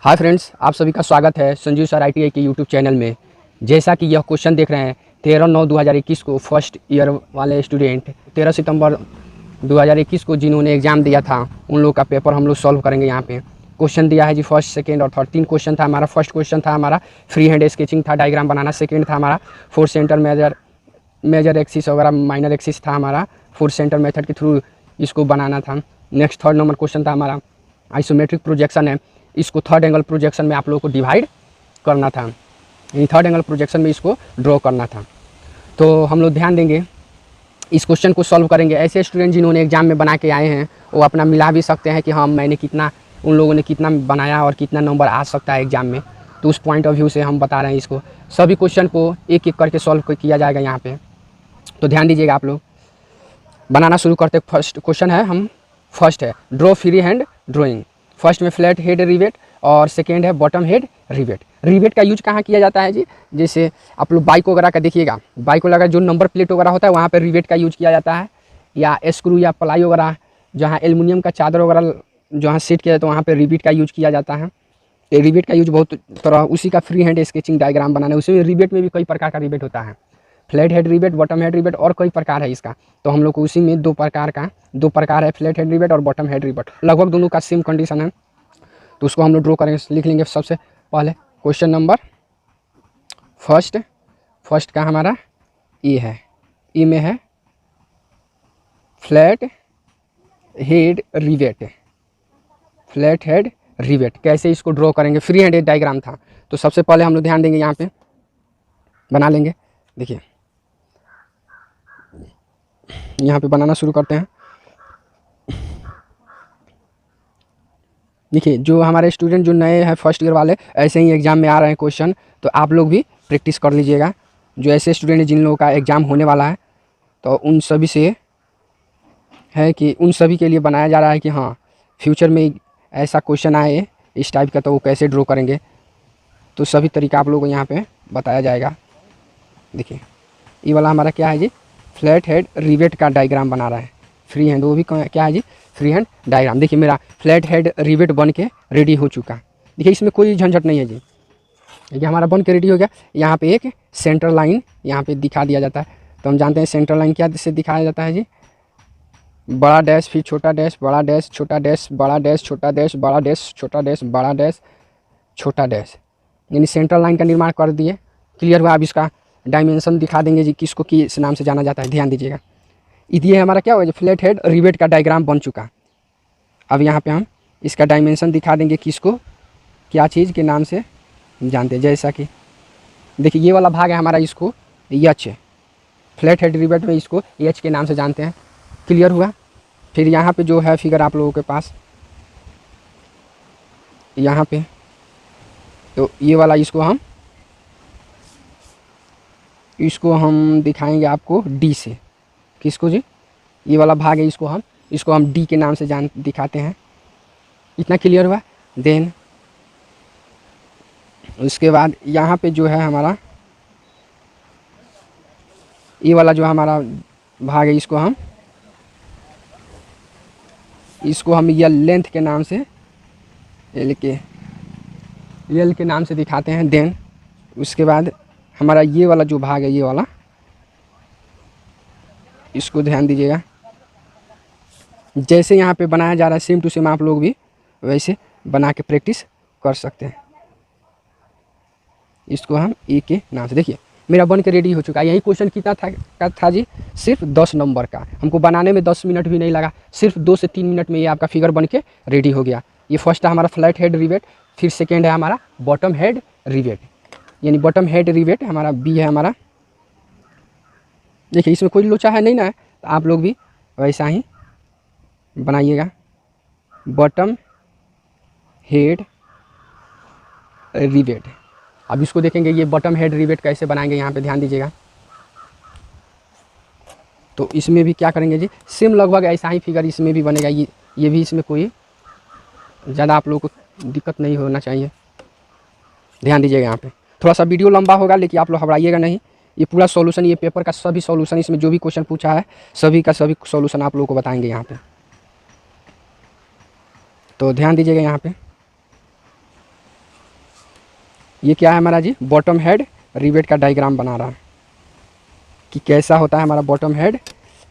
Hi friends, आप सभी का स्वागत है संजीव सर ITI के यूट्यूब चैनल में। जैसा कि यह क्वेश्चन देख रहे हैं 13/9/2021 को फर्स्ट ईयर वाले स्टूडेंट 13 सितंबर 2021 को जिन्होंने एग्ज़ाम दिया था उन लोगों का पेपर हम लोग सॉल्व करेंगे। यहाँ पे क्वेश्चन दिया है जी फर्स्ट, सेकेंड और थर्ड, 3 क्वेश्चन था हमारा। फर्स्ट क्वेश्चन था हमारा फ्री हैंड स्केचिंग था, डायग्राम बनाना। सेकेंड था हमारा 4 सेंटर मेजर एक्सिस वगैरह माइनर एक्सिस था हमारा, 4 सेंटर मेथड के थ्रू इसको बनाना था। नेक्स्ट थर्ड नंबर क्वेश्चन था हमारा आइसोमेट्रिक प्रोजेक्शन है, इसको थर्ड एंगल प्रोजेक्शन में आप लोगों को डिवाइड करना था, यानी थर्ड एंगल प्रोजेक्शन में इसको ड्रॉ करना था। तो हम लोग ध्यान देंगे, इस क्वेश्चन को सॉल्व करेंगे। ऐसे स्टूडेंट जिन्होंने एग्जाम में बना के आए हैं वो अपना मिला भी सकते हैं कि हाँ मैंने कितना, उन लोगों ने कितना बनाया और कितना नंबर आ सकता है एग्जाम में। तो उस पॉइंट ऑफ व्यू से हम बता रहे हैं इसको। सभी क्वेश्चन को एक एक करके सॉल्व किया जाएगा यहाँ पे, तो ध्यान दीजिएगा आप लोग। बनाना शुरू करते। फर्स्ट क्वेश्चन है, हम फर्स्ट है draw free hand drawing. First में फ्लैट हेड रिवेट और सेकेंड है बॉटम हेड रिवेट। रिवेट का यूज कहाँ किया जाता है जी? जैसे आप लोग बाइक वगैरह का देखिएगा, बाइक वगैरह जो नंबर प्लेट वगैरह होता है वहाँ पर रिवेट का यूज किया जाता है, या स्क्रू या प्लाई वगैरह जहाँ एल्युमिनियम का चादर वगैरह जहाँ सेट किया जाता है वहाँ पर रिवेट का यूज किया जाता है। ये रिवेट का यूज बहुत तरह, उसी का फ्री हैंड स्केचिंग डायग्राम बनाना, उसी में रिवेट में भी कई प्रकार का रिवेट होता है। Flat head rivet, bottom head rivet और कई प्रकार है इसका। तो हम लोग को उसी में दो प्रकार है, फ्लैट हेड रिवेट और बॉटम हेड रिवेट। लगभग दोनों का सेम कंडीशन है, तो उसको हम लोग ड्रॉ करेंगे, लिख लेंगे। सबसे पहले क्वेश्चन नंबर फर्स्ट का हमारा ई है, ई में है flat head rivet. Flat head rivet कैसे इसको ड्रॉ करेंगे? फ्री हैंड डायग्राम था, तो सबसे पहले हम लोग ध्यान देंगे, यहाँ पे बना लेंगे। देखिए यहाँ पे बनाना शुरू करते हैं। देखिए जो हमारे स्टूडेंट जो नए हैं फर्स्ट ईयर वाले, ऐसे ही एग्ज़ाम में आ रहे हैं क्वेश्चन, तो आप लोग भी प्रैक्टिस कर लीजिएगा। जो ऐसे स्टूडेंट जिन लोगों का एग्ज़ाम होने वाला है, तो उन सभी से है कि उन सभी के लिए बनाया जा रहा है कि हाँ फ्यूचर में ऐसा क्वेश्चन आए इस टाइप का, तो वो कैसे ड्रॉ करेंगे। तो सभी तरीका आप लोगों को यहाँ पे बताया जाएगा। देखिए ये वाला हमारा क्या है जी? फ्लैट हेड रिवेट का डायग्राम बना रहा है, फ्री हैंड। वो भी क्या है जी? Free hand diagram. देखिए मेरा फ्लैट हेड रिवेट बन के रेडी हो चुका। देखिए इसमें कोई झंझट नहीं है जी, ये हमारा बन के रेडी हो गया। यहाँ पे एक सेंटर लाइन यहाँ पे दिखा दिया जाता है, तो हम जानते हैं सेंटर लाइन क्या से दिखाया जाता है जी? बड़ा डैश, फिर छोटा डैश, बड़ा डैश, छोटा डैश, बड़ा डैश, छोटा डैश, बड़ा डैश, छोटा डैश, बड़ा डैश, छोटा डैश, यानी सेंट्रल लाइन का निर्माण कर दिए। क्लियर हुआ? अब इसका डायमेंशन दिखा देंगे जी, किसको किस नाम से जाना जाता है, ध्यान दीजिएगा। ये हमारा क्या होगा? फ्लैट हेड रिवेट का डायग्राम बन चुका। अब यहाँ पे हम इसका डायमेंशन दिखा देंगे, किसको क्या चीज़ के नाम से जानते हैं। जैसा कि देखिए ये वाला भाग है हमारा, इसको एच, फ्लैट हेड रिवेट में इसको एच के नाम से जानते हैं। क्लियर हुआ? फिर यहाँ पे जो है फिगर आप लोगों के पास यहाँ पे, तो ये वाला इसको हम दिखाएंगे आपको डी से। किसको जी? ये वाला भाग है, इसको हम डी के नाम से दिखाते हैं। इतना क्लियर हुआ? देन उसके बाद यहाँ पे जो है हमारा ये वाला जो हमारा भाग है, इसको हम यल लेंथ के नाम से, एल के नाम से दिखाते हैं। देन उसके बाद हमारा ये वाला जो भाग है, ये वाला, इसको ध्यान दीजिएगा। जैसे यहाँ पे बनाया जा रहा है सेम टू सेम आप लोग भी वैसे बना के प्रैक्टिस कर सकते हैं। इसको हम ए के नाम से, देखिए मेरा बन के रेडी हो चुका है। यही क्वेश्चन कितना था जी? सिर्फ 10 नंबर का। हमको बनाने में 10 मिनट भी नहीं लगा, सिर्फ 2 से 3 मिनट में ये आपका फिगर बन के रेडी हो गया। ये फर्स्ट है हमारा फ्लैट हेड रिवेट, फिर सेकेंड है हमारा बॉटम हेड रिवेट, यानी बॉटम हेड रिवेट हमारा बी है हमारा। देखिए इसमें कोई लोचा है नहीं ना, तो आप लोग भी वैसा ही बनाइएगा। Bottom head rivet. अब इसको देखेंगे ये बॉटम हेड रिवेट कैसे बनाएंगे, यहाँ पे ध्यान दीजिएगा। तो इसमें भी क्या करेंगे जी? सेम लगभग ऐसा ही फिगर इसमें भी बनेगा। ये भी, इसमें कोई ज़्यादा आप लोगों को दिक्कत नहीं होना चाहिए। ध्यान दीजिएगा, यहाँ पे थोड़ा सा वीडियो लंबा होगा, लेकिन आप लोग घबराइएगा नहीं। ये पूरा सॉल्यूशन, ये पेपर का सभी सॉल्यूशन, इसमें जो भी क्वेश्चन पूछा है सभी का सभी सॉल्यूशन आप लोगों को बताएंगे यहाँ पे। तो ध्यान दीजिएगा यहाँ पे। ये क्या है हमारा जी, बॉटम हेड रिवेट का डायग्राम बना रहा है कि कैसा होता है हमारा बॉटम हेड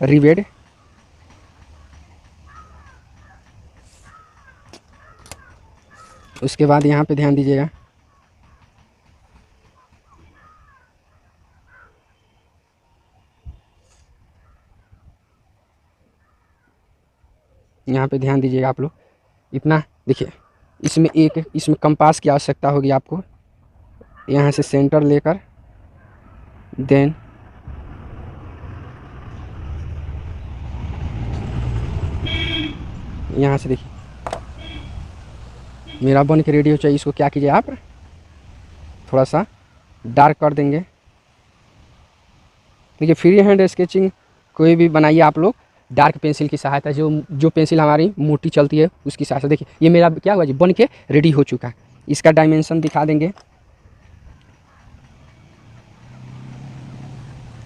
रिवेट। उसके बाद यहाँ पे ध्यान दीजिएगा, यहाँ पे ध्यान दीजिएगा आप लोग, इतना देखिए, इसमें कंपास की आवश्यकता होगी आपको, यहाँ से सेंटर लेकर देन यहाँ से देखिए मेरा बन के रेडी हो चाहिए। इसको क्या कीजिए आप थोड़ा सा डार्क कर देंगे। देखिए फ्री हैंड स्केचिंग कोई भी बनाइए आप लोग डार्क पेंसिल की सहायता, जो पेंसिल हमारी मोटी चलती है उसकी सहायता। देखिए ये मेरा क्या हुआ जी, बन के रेडी हो चुका है। इसका डायमेंशन दिखा देंगे,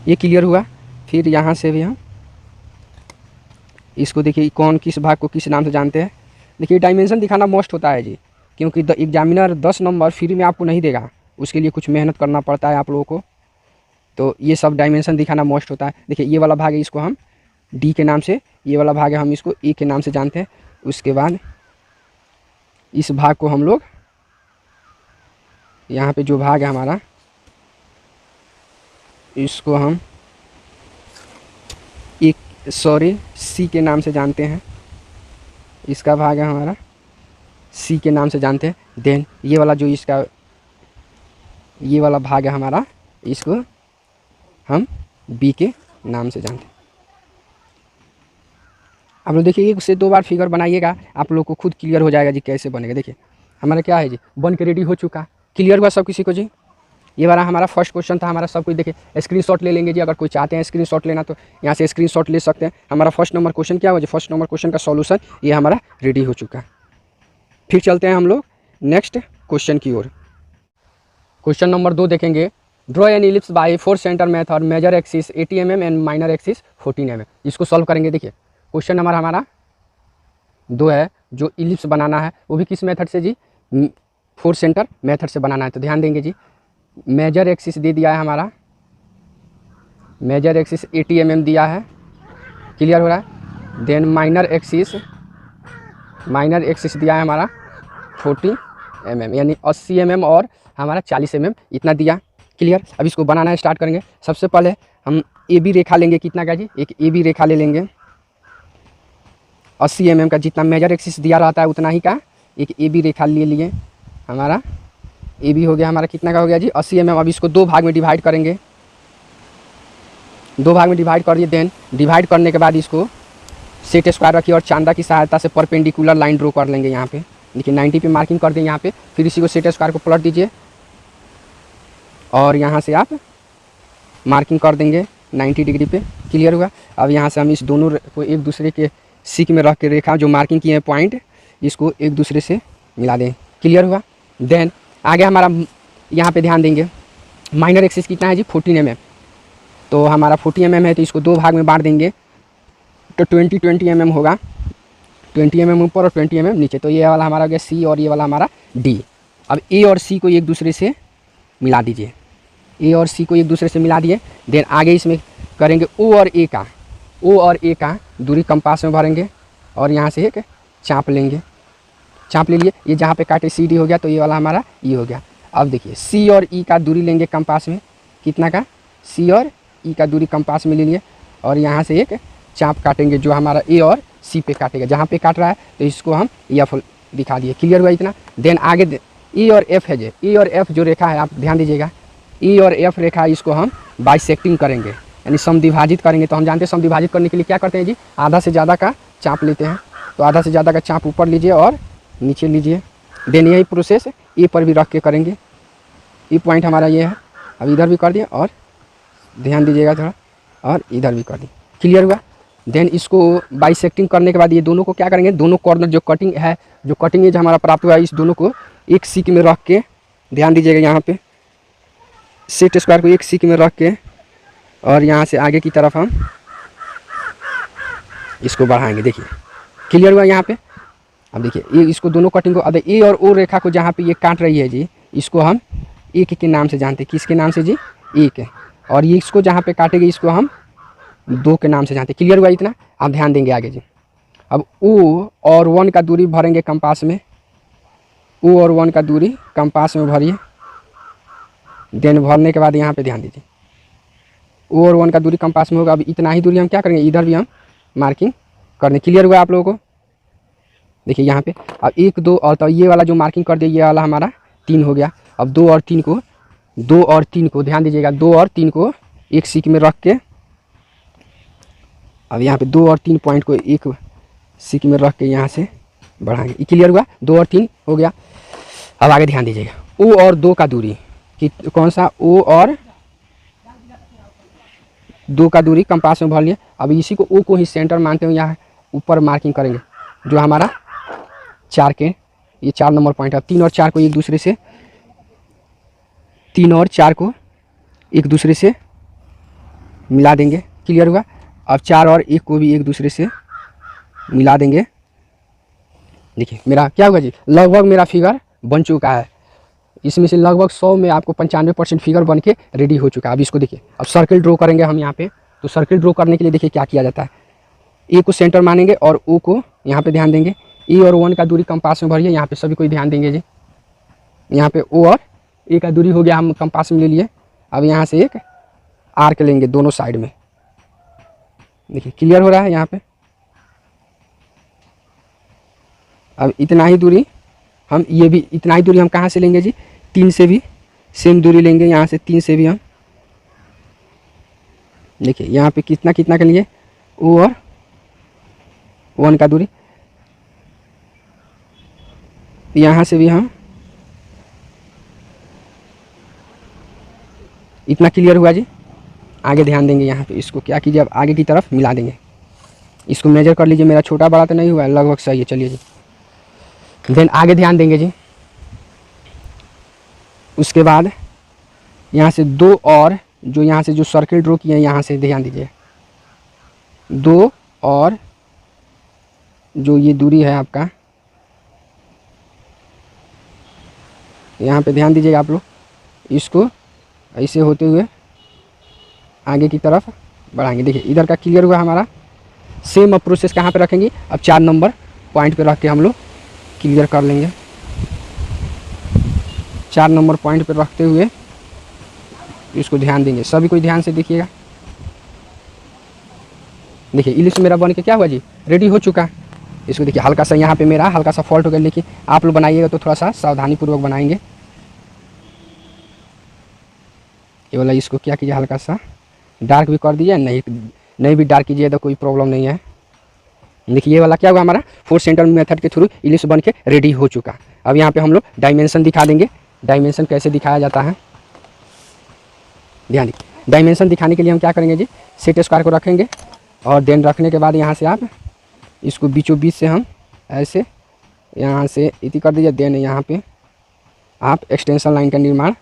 ये क्लियर हुआ। फिर यहाँ से भी हम इसको देखिए कौन किस भाग को किस नाम से जानते हैं। देखिए डायमेंशन दिखाना मोस्ट होता है जी, क्योंकि एग्जामिनर 10 नंबर फ्री में आपको नहीं देगा, उसके लिए कुछ मेहनत करना पड़ता है आप लोगों को। तो ये सब डायमेंशन दिखाना मोस्ट होता है। देखिए ये वाला भाग है, इसको हम डी के नाम से, ये वाला भाग है हम इसको ए के नाम से जानते हैं। उसके बाद इस भाग को हम लोग, यहाँ पे जो भाग है हमारा, इसको हम सी के नाम से जानते हैं। इसका भाग है हमारा सी के नाम से जानते हैं। देन ये वाला जो इसका ये वाला भाग है हमारा, इसको हम बी के नाम से जानते हैं। आप लोग देखिए 1 से 2 बार फिगर बनाइएगा, आप लोग को खुद क्लियर हो जाएगा जी कैसे बनेगा। देखिए हमारा क्या है जी, बन के रेडी हो चुका। क्लियर हुआ सब किसी को जी? ये वाला हमारा फर्स्ट क्वेश्चन था हमारा। सब कुछ देखिए स्क्रीनशॉट ले लेंगे जी, अगर कोई चाहते हैं स्क्रीनशॉट लेना तो यहाँ से स्क्रीनशॉट ले सकते हैं। हमारा फर्स्ट नंबर क्वेश्चन क्या हुआ जी, फर्स्ट नंबर क्वेश्चन का सॉल्यूशन ये हमारा रेडी हो चुका है। फिर चलते हैं हम लोग नेक्स्ट क्वेश्चन की ओर। क्वेश्चन नंबर 2 देखेंगे, draw an ellipse by 4 centre method, major axis 80 mm and minor axis 14 mm। इसको सॉल्व करेंगे। देखिए क्वेश्चन नंबर हमारा 2 है, जो इलिप्स बनाना है वो भी किस मेथड से जी, 4 सेंटर मेथड से बनाना है। तो ध्यान देंगे जी, मेजर एक्सिस दे दिया है हमारा, मेजर एक्सिस 80 mm दिया है, क्लियर हो रहा है। देन माइनर एक्सिस दिया है हमारा 40 mm, यानी 80 mm और हमारा 40 mm इतना दिया, क्लियर। अब इसको बनाना स्टार्ट करेंगे। सबसे पहले हम ए बी रेखा लेंगे, कितना का जी, एक ए बी रेखा ले लेंगे। 80 mm का जितना मेजर एक्सिस दिया रहता है उतना ही का एक ए बी रेखा ले लिए। हमारा ए बी हो गया, हमारा कितना का हो गया जी, 80 mm। अब इसको 2 भाग में डिवाइड करेंगे, 2 भाग में डिवाइड करिए। देन डिवाइड करने के बाद इसको सेट स्क्वायर रखिए और चांदा की सहायता से परपेंडिकुलर लाइन ड्रॉ कर लेंगे। यहाँ पे देखिए 90 पे मार्किंग कर दें यहाँ पे। फिर इसी को सेट स्क्वायर को पलट दीजिए और यहाँ से आप मार्किंग कर देंगे 90 डिग्री पे, क्लियर हुआ। अब यहाँ से हम इस दोनों को एक दूसरे के सीक में रख के रेखा जो मार्किंग किए हैं पॉइंट, इसको एक दूसरे से मिला दें, क्लियर हुआ। देन आगे हमारा यहाँ पे ध्यान देंगे, माइनर एक्सिस कितना है जी, 14 mm। तो हमारा 40 mm है, तो इसको 2 भाग में बांट देंगे, तो 20 mm होगा, 20 mm ऊपर और 20 mm नीचे। तो ये वाला हमारा हो गया सी और ये वाला हमारा डी। अब ए और सी को एक दूसरे से मिला दीजिए, ए और सी को एक दूसरे से मिला दिए। देन आगे इसमें करेंगे ओ और ए का दूरी कंपास में भरेंगे और यहाँ से एक चाप लेंगे, चाप ले लिए। ये जहाँ पे काटे सी डी हो गया, तो ये वाला हमारा ई हो गया। अब देखिए सी और ई का दूरी लेंगे कंपास में, कितना का, सी और ई का दूरी कंपास में ले लिए और यहाँ से एक चाप काटेंगे जो हमारा ए और सी पे काटेगा। जहाँ पे काट रहा है तो इसको हम एफ दिखा दिए, क्लियर हुआ इतना। देन आगे ई और एफ है जो, ई और एफ जो रेखा है आप ध्यान दीजिएगा, ई और एफ रेखा इसको हम बाइसेक्टिंग करेंगे, यानी समद्विभाजित करेंगे। तो हम जानते हैं समद्विभाजित करने के लिए क्या करते हैं जी, आधा से ज़्यादा का चाप लेते हैं। तो आधा से ज़्यादा का चाप ऊपर लीजिए और नीचे लीजिए। देन यही प्रोसेस ए पर भी रख के करेंगे। ई पॉइंट हमारा ये है, अब इधर भी कर दिए और ध्यान दीजिएगा थोड़ा, और इधर भी कर दिए, क्लियर हुआ। देन इसको बाइसेक्टिंग करने के बाद ये दोनों को क्या करेंगे, दोनों कॉर्नर जो कटिंग एज हमारा प्राप्त हुआ है, इस दोनों को एक सीक में रख के, ध्यान दीजिएगा यहाँ पे सेट स्क्वायर को एक सीक में रख के और यहाँ से आगे की तरफ हम इसको बढ़ाएंगे। देखिए क्लियर हुआ यहाँ पे। अब देखिए ये इसको दोनों कटिंग को, अब ए और ओ रेखा को जहाँ पे ये काट रही है जी, इसको हम एक के नाम से जानते हैं। किसके नाम से जी? एक है। और ये इसको जहाँ पे काटेंगे इसको हम 2 के नाम से जानते हैं। क्लियर हुआ इतना? आप ध्यान देंगे आगे जी। अब O और 1 का दूरी भरेंगे कंपास में। O और 1 का दूरी कंपास में भरिए। देन भरने के बाद यहाँ पे ध्यान दीजिए, O और 1 का दूरी कंपास में होगा। अब इतना ही दूरी हम क्या करेंगे, इधर भी हम मार्किंग करने। क्लियर हुआ आप लोगों को? देखिए यहाँ पे अब 1 2 और तो ये वाला जो मार्किंग कर दिया ये वाला हमारा 3 हो गया। अब 2 और 3 को ध्यान दीजिएगा, 2 और 3 को एक सीक में रख के, अब यहाँ पे 2 और 3 पॉइंट को एक सीक में रख के यहाँ से बढ़ाएंगे। क्लियर हुआ? 2 और 3 हो गया। अब आगे ध्यान दीजिएगा, O और 2 का दूरी कि कौन सा, O और 2 का दूरी कंपास में भर लिए। अब इसी को O को ही सेंटर मानते हुए यहाँ ऊपर मार्किंग करेंगे, जो हमारा 4 के ये 4 नंबर पॉइंट है। 3 और 4 को एक दूसरे से 3 और 4 को एक दूसरे से मिला देंगे। क्लियर हुआ? अब 4 और 1 को भी एक दूसरे से मिला देंगे। देखिए मेरा क्या होगा जी, लगभग मेरा फिगर बन चुका है। इसमें से लगभग 100 में आपको 95% फिगर बन के रेडी हो चुका है। अब इसको देखिए, अब सर्किल ड्रॉ करेंगे हम यहाँ पे। तो सर्किल ड्रॉ करने के लिए देखिए क्या किया जाता है, ए को सेंटर मानेंगे और O को यहाँ पे ध्यान देंगे। E और 1 का दूरी कंपास में भरिए। यहाँ पे सभी कोई ध्यान देंगे जी। यहाँ पे O और A का दूरी हो गया, हम कंपास में ले लिए। अब यहाँ से एक आर्क लेंगे दोनों साइड में। देखिए क्लियर हो रहा है यहाँ पे? अब इतना ही दूरी हम, ये भी इतना ही दूरी हम कहाँ से लेंगे जी, 3 से भी सेम दूरी लेंगे। यहाँ से 3 से भी हम, देखिए यहाँ पे कितना कितना के लिए, O और 1 का दूरी। यहाँ से भी हम इतना। क्लियर हुआ जी? आगे ध्यान देंगे यहाँ पे, इसको क्या कीजिए, अब आगे की तरफ मिला देंगे। इसको मेजर कर लीजिए, मेरा छोटा बड़ा तो नहीं हुआ है, लगभग सही है। चलिए जी, देन आगे ध्यान देंगे जी। उसके बाद यहाँ से 2 और जो यहाँ से जो सर्किल ड्रॉ किए हैं, यहाँ से ध्यान दीजिए, 2 और जो ये दूरी है आपका, यहाँ पे ध्यान दीजिएगा आप लोग। इसको ऐसे होते हुए आगे की तरफ बढ़ाएंगे। देखिए इधर का क्लियर हुआ हमारा। सेम अब प्रोसेस कहाँ पे रखेंगे, अब 4 नंबर पॉइंट पे रख के हम लोग क्लियर कर लेंगे। 4 नंबर पॉइंट पे रखते हुए इसको ध्यान देंगे। सभी कोई ध्यान से देखिएगा। देखिए इलिप्स मेरा बन के क्या हुआ जी, रेडी हो चुका। इसको देखिए हल्का सा यहाँ पे मेरा हल्का सा फॉल्ट हो गया, लेकिन आप लोग बनाइएगा तो थोड़ा सा सावधानी पूर्वक बनाएंगे। ये वाला इसको क्या कीजिए, हल्का सा डार्क भी कर दीजिए, नहीं भी डार्क कीजिए तो कोई प्रॉब्लम नहीं है। देखिए ये वाला क्या हुआ हमारा, 4 सेंटर मेथड के थ्रू इलिप्स बन के रेडी हो चुका। अब यहाँ पे हम लोग डायमेंशन दिखा देंगे। डायमेंशन कैसे दिखाया जाता है, ध्यान दीजिए। डायमेंशन दिखाने के लिए हम क्या करेंगे जी, सेट स्क्वायर को रखेंगे और देन रखने के बाद यहाँ से आप इसको बीचों बीच से हम ऐसे यहाँ से इति कर दीजिए। देन यहाँ पे आप एक्सटेंशन लाइन का निर्माण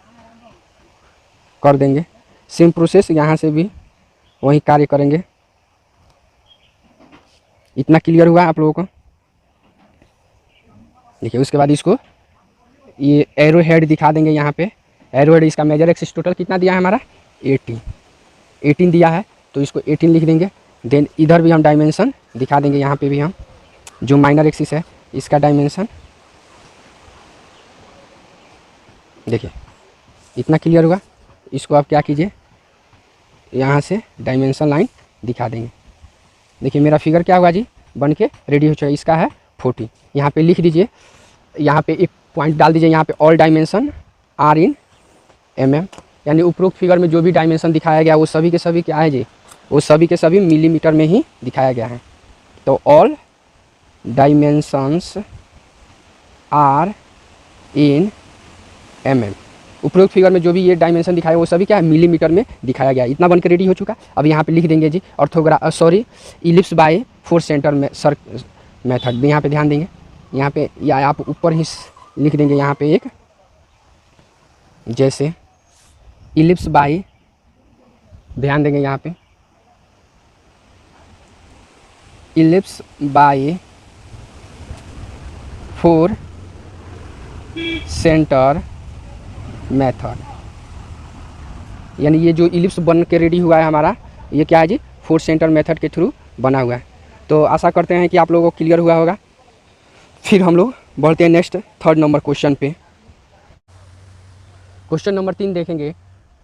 कर देंगे। सेम प्रोसेस यहाँ से भी वही कार्य करेंगे। इतना क्लियर हुआ आप लोगों को? देखिए उसके बाद इसको ये एरो हेड दिखा देंगे। यहाँ पे एरो हेड, इसका मेजर एक्सिस टोटल कितना दिया है हमारा, 18 दिया है, तो इसको 18 लिख देंगे। देन इधर भी हम डायमेंशन दिखा देंगे। यहाँ पे भी हम जो माइनर एक्सिस है इसका डायमेंशन, देखिए इतना क्लियर हुआ। इसको आप क्या कीजिए, यहाँ से डायमेंशन लाइन दिखा देंगे। देखिए मेरा फिगर क्या हुआ जी, बन के रेडी हो चुका। इसका है 40। यहाँ पे लिख दीजिए, यहाँ पे एक पॉइंट डाल दीजिए, यहाँ पे all dimension are in mm, यानी उपरोक्त फिगर में जो भी डायमेंशन दिखाया गया वो सभी के सभी क्या है जी, वो सभी के सभी मिलीमीटर में ही दिखाया गया है। तो all dimensions are in mm, उपरोक्त फिगर में जो भी ये डायमेंशन दिखाया वो सभी क्या है, मिलीमीटर में दिखाया गया। इतना बनकर रेडी हो चुका। अब यहाँ पे लिख देंगे जी इलिप्स बाय 4 सेंटर में मेथड। यहाँ पे ध्यान देंगे, यहाँ पे या आप ऊपर ही लिख देंगे यहाँ पे एक, जैसे इलिप्स बाय, ध्यान देंगे यहाँ पे इलिप्स बाय 4 सेंटर मेथड, यानी ये जो इलिप्स बन के रेडी हुआ है हमारा, ये क्या है जी, फोर्थ सेंटर मेथड के थ्रू बना हुआ है। तो आशा करते हैं कि आप लोगों को क्लियर हुआ होगा। फिर हम लोग बढ़ते हैं नेक्स्ट थर्ड नंबर क्वेश्चन पे। क्वेश्चन नंबर 3 देखेंगे,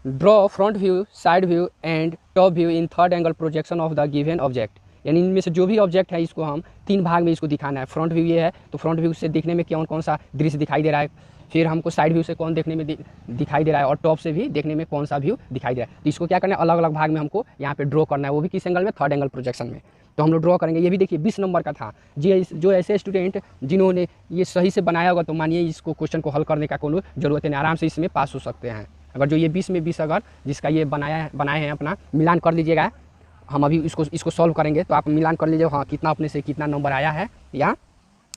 draw front view, side view and top view in third angle projection of the given object. यानी इनमें से जो भी ऑब्जेक्ट है इसको हम 3 भाग में इसको दिखाना है। फ्रंट व्यू ये है, तो फ्रंट व्यू से देखने में कौन कौन सा दृश्य दिखाई दे रहा है, फिर हमको साइड व्यू से कौन देखने में दिखाई दे रहा है, और टॉप से भी देखने में कौन सा व्यू दिखाई दे रहा है। तो इसको क्या करना है, अलग अलग भाग में हमको यहाँ पे ड्रॉ करना है, वो भी किस एंगल में, थर्ड एंगल प्रोजेक्शन में। तो हम लोग ड्रॉ करेंगे। ये भी देखिए 20 नंबर का था जी। जो ऐसे स्टूडेंट जिन्होंने ये सही से बनाया होगा, तो मानिए इसको क्वेश्चन को हल करने का कोई जरूरत नहीं, आराम से इसमें पास हो सकते हैं। अगर जो ये 20 में 20 अगर जिसका ये बनाए हैं अपना मिलान कर लीजिएगा। हम अभी इसको सॉल्व करेंगे, तो आप मिलान कर लीजिए, हाँ कितना अपने से कितना नंबर आया है, या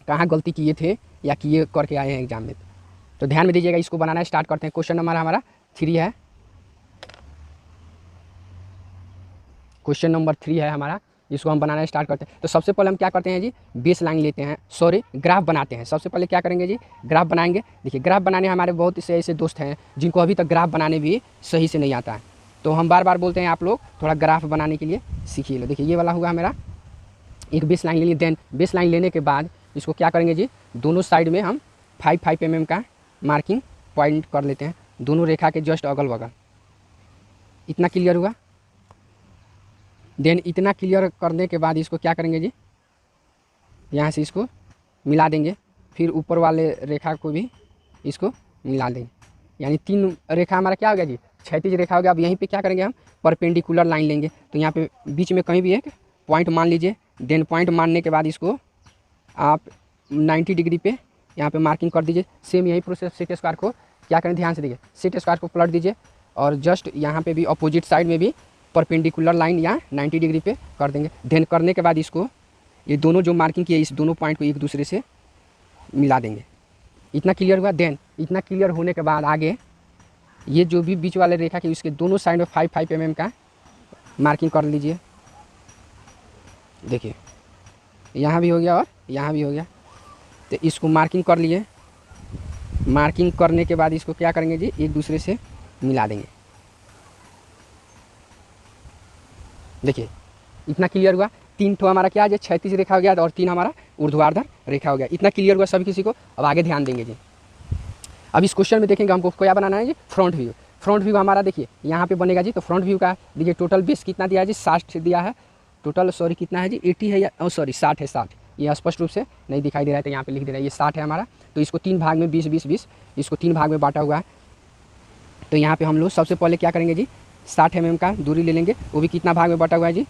कहाँ गलती किए थे या किए करके आए हैं एग्जाम में। तो ध्यान में दीजिएगा, इसको बनाना स्टार्ट करते हैं। क्वेश्चन नंबर हमारा 3 है। क्वेश्चन नंबर 3 है हमारा, इसको हम बनाना स्टार्ट करते हैं। तो सबसे पहले हम क्या करते हैं जी, बेस लाइन लेते हैं, सॉरी ग्राफ बनाते हैं। सबसे पहले क्या करेंगे जी, ग्राफ बनाएंगे। देखिए ग्राफ बनाने हमारे बहुत से ऐसे दोस्त हैं जिनको अभी तक ग्राफ बनाने भी सही से नहीं आता है। तो हम बार बार बोलते हैं आप लोग थोड़ा ग्राफ बनाने के लिए सीखिए लो। देखिए ये वाला हुआ मेरा एक बेस लाइन ले लिए। देन बेस लाइन लेने के बाद इसको क्या करेंगे जी, दोनों साइड में हम 5 mm का मार्किंग पॉइंट कर लेते हैं, दोनों रेखा के जस्ट अगल बगल। इतना क्लियर हुआ। देन इतना क्लियर करने के बाद इसको क्या करेंगे जी, यहाँ से इसको मिला देंगे, फिर ऊपर वाले रेखा को भी इसको मिला देंगे। यानी 3 रेखा हमारा क्या हो गया जी, क्षैतिज रेखा हो गया। अब यहीं पे क्या करेंगे, हम परपेंडिकुलर लाइन लेंगे। तो यहाँ पे बीच में कहीं भी एक पॉइंट मान लीजिए। देन पॉइंट मानने के बाद इसको आप 90 डिग्री पे यहाँ पे मार्किंग कर दीजिए। सेम यही प्रोसेस सेट स्क्वायर को क्या करें, ध्यान से देखिए, सेट स्क्वायर को पलट दीजिए और जस्ट यहाँ पे भी अपोजिट साइड में भी परपेंडिकुलर लाइन या 90 डिग्री पे कर देंगे। देन करने के बाद इसको ये दोनों जो मार्किंग किए इस दोनों पॉइंट को एक दूसरे से मिला देंगे। इतना क्लियर हुआ। देन इतना क्लियर होने के बाद आगे ये जो भी बीच वाले रेखा के उसके दोनों साइड में 5 mm का मार्किंग कर लीजिए। देखिए यहाँ भी हो गया और यहाँ भी हो गया। तो इसको मार्किंग कर लिए। मार्किंग करने के बाद इसको क्या करेंगे जी, एक दूसरे से मिला देंगे। देखिए इतना क्लियर हुआ। 3 ठो हमारा क्या है, क्षैतिज रेखा हो गया और 3 हमारा ऊर्ध्वाधर रेखा हो गया। इतना क्लियर हुआ सभी किसी को। अब आगे ध्यान देंगे जी। अब इस क्वेश्चन में देखेंगे हमको क्या बनाना है जी, फ्रंट व्यू। फ्रंट व्यू हमारा देखिए यहाँ पे बनेगा जी। तो फ्रंट व्यू का देखिए टोटल बेस कितना दिया है जी, 60 दिया है टोटल। सॉरी कितना है जी, 80 है या सॉरी 60 है। 60 ये स्पष्ट रूप से नहीं दिखाई दे रहा है, तो यहाँ पे लिख दे रहा है ये 60 है हमारा। तो इसको 3 भाग में 20-20-20 इसको 3 भाग में बांटा हुआ है। तो यहाँ पे हम लोग सबसे पहले क्या करेंगे जी, 60 mm का दूरी ले लेंगे। वो भी कितना भाग में बटा हुआ है जी,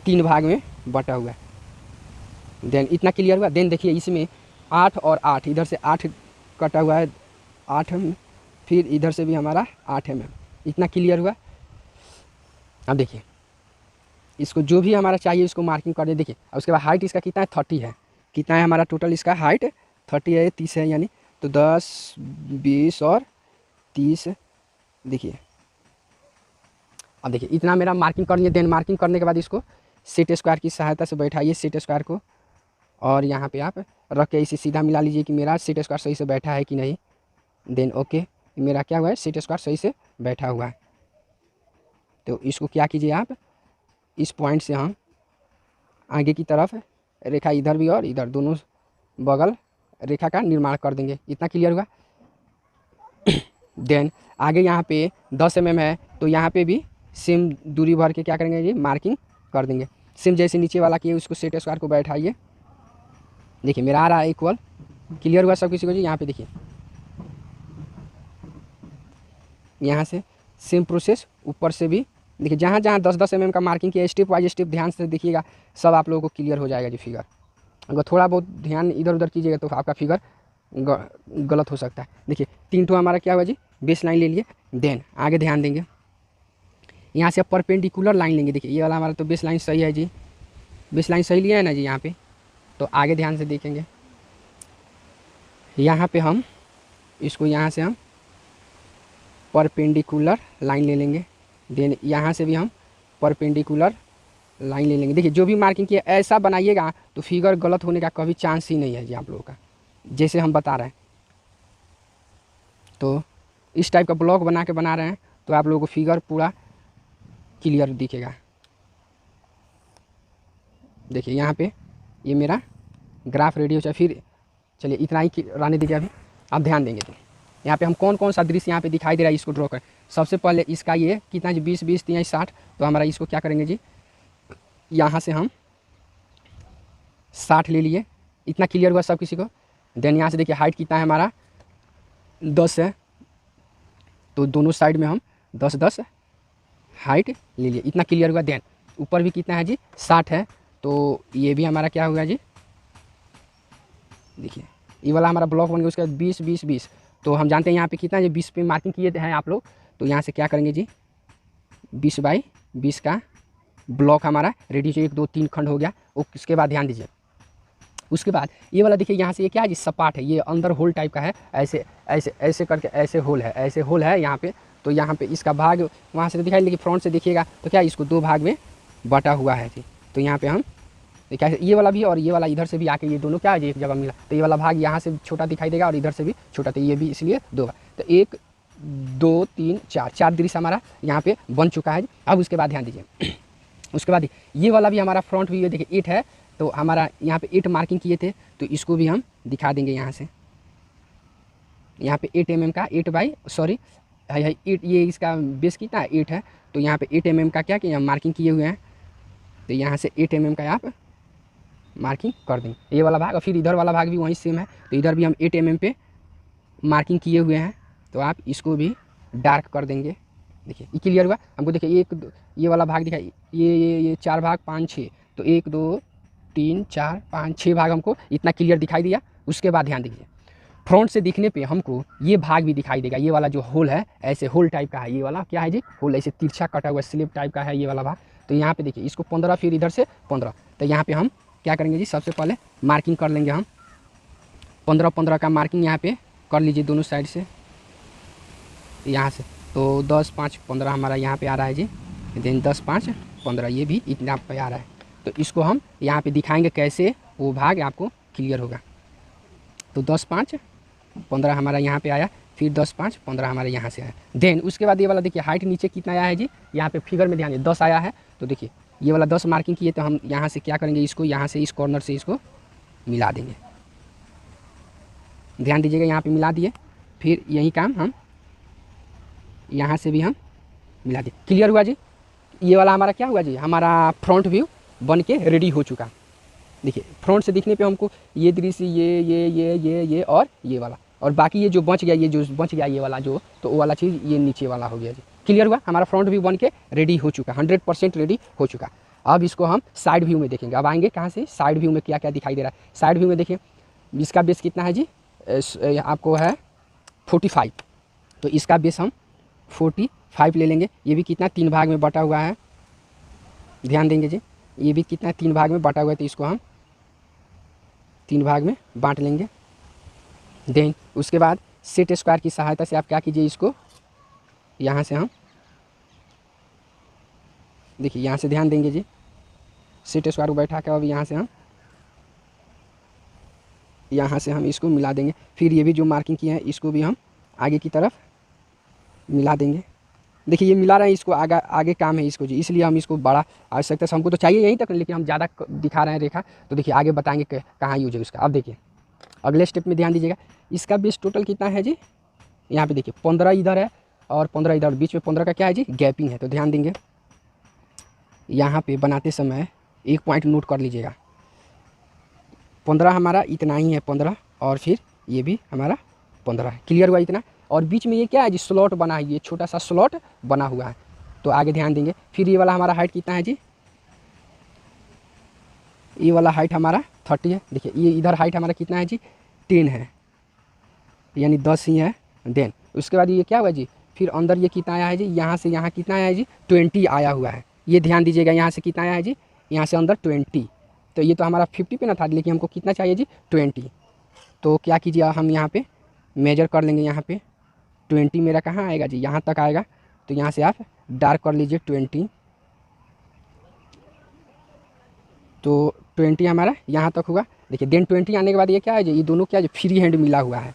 3 भाग में बटा हुआ है। देन इतना क्लियर हुआ। देन देखिए इसमें 8 और 8 इधर से 8 कटा हुआ है, 8 mm, फिर इधर से भी हमारा 8 mm। इतना क्लियर हुआ। अब देखिए इसको जो भी हमारा चाहिए इसको मार्किंग कर दे। देखिए अब उसके बाद हाइट इसका कितना है, 30 है। कितना है हमारा टोटल इसका हाइट, 30 है, 30 है यानी। तो 10, 20 और 30। देखिए अब देखिए इतना मेरा मार्किंग कर लिए। देन मार्किंग करने के बाद इसको सेट स्क्वायर की सहायता से बैठाइए सेट स्क्वायर को, और यहाँ पे आप रख के इसे सीधा मिला लीजिए कि मेरा सेट स्क्वायर सही से बैठा है कि नहीं। देन ओके, मेरा क्या हुआ है, सेट स्क्वायर सही से बैठा हुआ है। तो इसको क्या कीजिए आप, इस पॉइंट से हम आगे की तरफ रेखा इधर भी और इधर दोनों बगल रेखा का निर्माण कर देंगे। इतना क्लियर हुआ। देन आगे यहाँ पे 10 mm है, तो यहाँ पे भी सेम दूरी भर के क्या करेंगे जी, मार्किंग कर देंगे। सेम जैसे नीचे वाला किए उसको सेट स्क्वायर को बैठाइए। देखिए मेरा आ रहा है इक्वल। क्लियर हुआ सब किसी को जी। यहाँ पे देखिए यहाँ से सेम प्रोसेस ऊपर से भी देखिए, जहाँ जहाँ 10-10 mm का मार्किंग किया, स्टेप वाइज स्टेप ध्यान से देखिएगा, सब आप लोगों को क्लियर हो जाएगा जी फिगर। अगर थोड़ा बहुत ध्यान इधर उधर कीजिएगा तो आपका फिगर गलत हो सकता है। देखिए 3 ठो हमारा क्या हुआ जी, बेस लाइन ले लिए। देन आगे ध्यान देंगे, यहाँ से परपेंडिकुलर लाइन लेंगे। देखिए ये वाला हमारा तो बेस लाइन सही है जी, बेस लाइन सही लिया है ना जी यहाँ पे। तो आगे ध्यान से देखेंगे, यहाँ पे हम इसको यहाँ से हम परपेंडिकुलर लाइन ले लेंगे। देन यहाँ से भी हम परपेंडिकुलर लाइन ले लेंगे। देखिए जो भी मार्किंग किया ऐसा बनाइएगा तो फिगर गलत होने का कभी चांस ही नहीं है जी आप लोगों का, जैसे हम बता रहे हैं। तो इस टाइप का ब्लॉक बना के बना रहे हैं तो आप लोगों को फिगर पूरा क्लियर दिखेगा। देखिए यहाँ पे ये मेरा ग्राफ रेडी हो जाए। फिर चलिए इतना ही रहने दीजिए, अभी आप ध्यान देंगे तो यहाँ पे हम कौन कौन सा दृश्य यहाँ पे दिखाई दे रहा है इसको ड्रॉ करें। सबसे पहले इसका ये कितना जी 20 20 3 60, तो हमारा इसको क्या करेंगे जी, यहाँ से हम 60 ले लिए। इतना क्लियर हुआ सब किसी को। देन यहाँ से देखिए हाइट कितना है हमारा 10 है, तो दोनों साइड में हम 10 10 हाइट ले लिए। इतना क्लियर हुआ। देन ऊपर भी कितना है जी 60 है, तो ये भी हमारा क्या हुआ जी, देखिए ये वाला हमारा ब्लॉक बन गया। उसके बाद 20 20 20, तो हम जानते हैं यहाँ पे कितना है 20 पे मार्किंग किए हैं आप लोग, तो यहाँ से क्या करेंगे जी 20 बाई 20 का ब्लॉक हमारा रेडी हो। 1 2 3 खंड हो गया। उसके बाद ध्यान दीजिए, उसके बाद ये वाला देखिए यहाँ से ये क्या है जी सपाट है, ये अंदर होल टाइप का है, ऐसे ऐसे ऐसे करके ऐसे होल है, ऐसे होल है यहाँ पे। तो यहाँ पे इसका भाग वहाँ से दिखाई, लेकिन फ्रंट से देखिएगा तो क्या इसको 2 भाग में बटा हुआ है जी। तो यहाँ पे हम देखिए ये वाला भी और ये वाला इधर से भी आके ये दोनों क्या है जी एक जगह मिला, तो ये वाला भाग यहाँ से छोटा दिखाई देगा और इधर से भी छोटा, तो ये भी इसलिए 2 भाग। तो 1 2 3 4 दृश्य हमारा यहाँ पे बन चुका है। अब उसके बाद ध्यान दीजिए, उसके बाद ये वाला भी हमारा फ्रंट व्यू देखिए 8 है, तो हमारा यहाँ पे 8 मार्किंग किए थे, तो इसको भी हम दिखा देंगे यहाँ से। यहाँ पे 8 mm का 8 बाई सॉरी 8, ये इसका बेस कितना 8 है, तो यहाँ पे 8 mm का क्या कि हम मार्किंग किए हुए हैं, तो यहाँ से 8 mm का आप मार्किंग कर देंगे ये वाला भाग। और फिर इधर वाला भाग भी वहीं सेम है, तो इधर भी हम 8 mm पे मार्किंग किए हुए हैं, तो आप इसको भी डार्क कर देंगे। देखिए ये क्लियर हुआ हमको। देखिए एक ये वाला भाग दिखाई, ये 4 भाग 5 6, तो 1 2 3 4 5 6 भाग हमको इतना क्लियर दिखाई दिया। उसके बाद ध्यान दीजिए फ्रंट से दिखने पे हमको ये भाग भी दिखाई देगा। ये वाला जो होल है ऐसे होल टाइप का है, ये वाला क्या है जी होल, ऐसे तिरछा कटा हुआ स्लिप टाइप का है ये वाला भाग। तो यहाँ पे देखिए इसको 15, फिर इधर से 15, तो यहाँ पे हम क्या करेंगे जी सबसे पहले मार्किंग कर लेंगे हम 15 15 का मार्किंग यहाँ पे कर लीजिए दोनों साइड से यहाँ से। तो 10 5 15 हमारा यहाँ पे आ रहा है जी। देन 10 5 15 ये भी इतना पे आ रहा है, तो इसको हम यहाँ पे दिखाएंगे कैसे वो भाग आपको क्लियर होगा। तो 10 5 15 हमारा यहाँ पे आया, फिर 10 5 15 हमारे यहाँ से आया। देन उसके बाद ये वाला देखिए हाइट नीचे कितना आया है जी, यहाँ पे फिगर में ध्यान 10 आया है, तो देखिए ये वाला 10 मार्किंग किए, तो हम यहाँ से क्या करेंगे इसको यहाँ से इस कॉर्नर से इसको मिला देंगे। ध्यान दीजिएगा यहाँ पे मिला दिए, फिर यही काम हम यहाँ से भी हम मिला दिए। क्लियर हुआ जी। ये वाला हमारा क्या हुआ जी, हमारा फ्रंट व्यू बन के रेडी हो चुका। देखिए फ्रंट से दिखने पे हमको ये दृश्य ये और ये वाला, और बाकी ये जो बच गया, ये जो बच गया ये वाला जो, तो वो वाला चीज़ ये नीचे वाला हो गया जी। क्लियर हुआ। हमारा फ्रंट व्यू बन के रेडी हो चुका, 100% रेडी हो चुका। अब इसको हम साइड व्यू में देखेंगे। अब आएंगे कहाँ से, साइड व्यू में क्या क्या दिखाई दे रहा है। साइड व्यू में देखिए इसका बेस कितना है जी, आपको है 45, तो इसका बेस हम 45 ले लेंगे। ये भी कितना 3 भाग में बटा हुआ है, ध्यान देंगे जी। ये भी कितना 3 भाग में बटा हुआ है, तो इसको हम 3 भाग में बांट लेंगे। देन उसके बाद सेट स्क्वायर की सहायता से आप क्या कीजिए, इसको यहाँ से हम देखिए यहाँ से ध्यान देंगे जी, सेट स्क्वायर को बैठा कर अब यहाँ से हम इसको मिला देंगे। फिर ये भी जो मार्किंग किए हैं इसको भी हम आगे की तरफ मिला देंगे। देखिए ये मिला रहे हैं, इसको आगे काम है इसको जी, इसलिए हम इसको बड़ा आवश्यकता से हमको तो चाहिए यहीं तक, लेकिन हम ज़्यादा दिखा रहे हैं रेखा, तो देखिए आगे बताएंगे कहाँ यूज है उसका। अब देखिए अगले स्टेप में ध्यान दीजिएगा, इसका बेस टोटल कितना है जी, यहाँ पे देखिए 15 इधर है और 15 इधर, बीच में 15 का क्या है जी गैपिंग है। तो ध्यान देंगे यहाँ पे बनाते समय एक पॉइंट नोट कर लीजिएगा, 15 हमारा इतना ही है 15, और फिर ये भी हमारा 15 है। क्लियर हुआ इतना। और बीच में ये क्या है जी स्लॉट बना है, ये छोटा सा स्लॉट बना हुआ है, तो आगे ध्यान देंगे। फिर ये वाला हमारा हाइट कितना है जी, ये वाला हाइट हमारा 30 है। देखिए ये इधर हाइट हमारा कितना है जी 10 है, यानी 10 ही है। देन उसके बाद ये क्या हुआ जी, फिर अंदर ये कितना आया है जी, यहाँ से यहाँ कितना आया है जी 20 आया हुआ है। ये ध्यान दीजिएगा यहाँ से कितना आया है जी, यहाँ से अंदर 20, तो ये तो हमारा 50 पे ना था, लेकिन हमको कितना चाहिए जी 20। तो क्या कीजिए हम यहाँ पे मेजर कर लेंगे, यहाँ पे 20 मेरा कहाँ आएगा जी, यहाँ तक आएगा, तो यहाँ से आप डार्क कर लीजिए 20। तो 20 हमारा यहाँ तक हुआ। देखिए देन 20 आने के बाद ये क्या है जी, ये दोनों क्या है फ्री हैंड मिला हुआ है,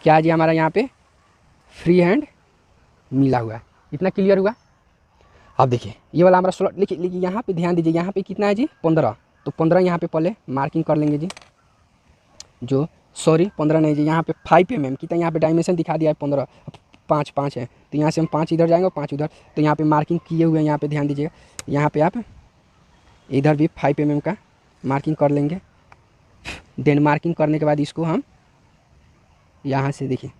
क्या है जी हमारा यहाँ पे फ्री हैंड मिला हुआ है। इतना क्लियर हुआ। अब देखिए ये वाला हमारा स्लॉट, देखिए यहाँ पे ध्यान दीजिए, यहाँ पे कितना है जी 15, तो 15 यहाँ पे पहले मार्किंग कर लेंगे जी। जो सॉरी 15 नहीं जी, यहाँ पे 5 mm कितना यहाँ पे डायमेंशन दिखा दिया है 15, 5 है, तो यहाँ से हम 5 इधर जाएंगे और 5 उधर, तो यहाँ पे मार्किंग किए हुए हैं। यहाँ पे ध्यान दीजिएगा, यहाँ पे आप इधर भी 5 mm का मार्किंग कर लेंगे। देन मार्किंग करने के बाद इसको हम यहाँ से देखिए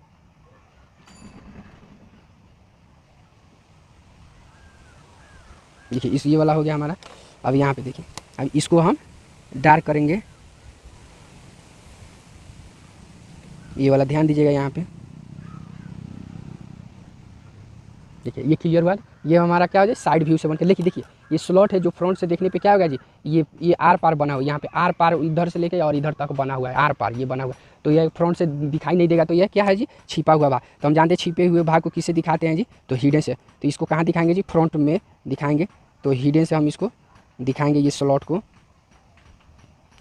इस ये वाला हो गया हमारा। अब यहाँ पे देखिए, अब इसको हम डार्क करेंगे, ये वाला ध्यान दीजिएगा। यहाँ पे देखिए ये क्लियर हुआ। ये हमारा क्या हो जाए साइड व्यू से बनकर, लेकिन देखिए ये स्लॉट है जो फ्रंट से देखने पे क्या होगा जी, ये आर पार बना हुआ है, यहाँ पे आर पार इधर से लेके और इधर तक बना हुआ है, आर पार ये बना हुआ है, तो ये फ्रंट से दिखाई नहीं देगा, तो यह क्या है जी छिपा हुआ भाग। तो हम जानते हैं छिपे हुए भाग को किससे दिखाते हैं जी, तो हिडन से। तो इसको कहाँ दिखाएंगे जी, फ्रंट में दिखाएंगे, तो हिडन से हम इसको दिखाएंगे ये स्लॉट को।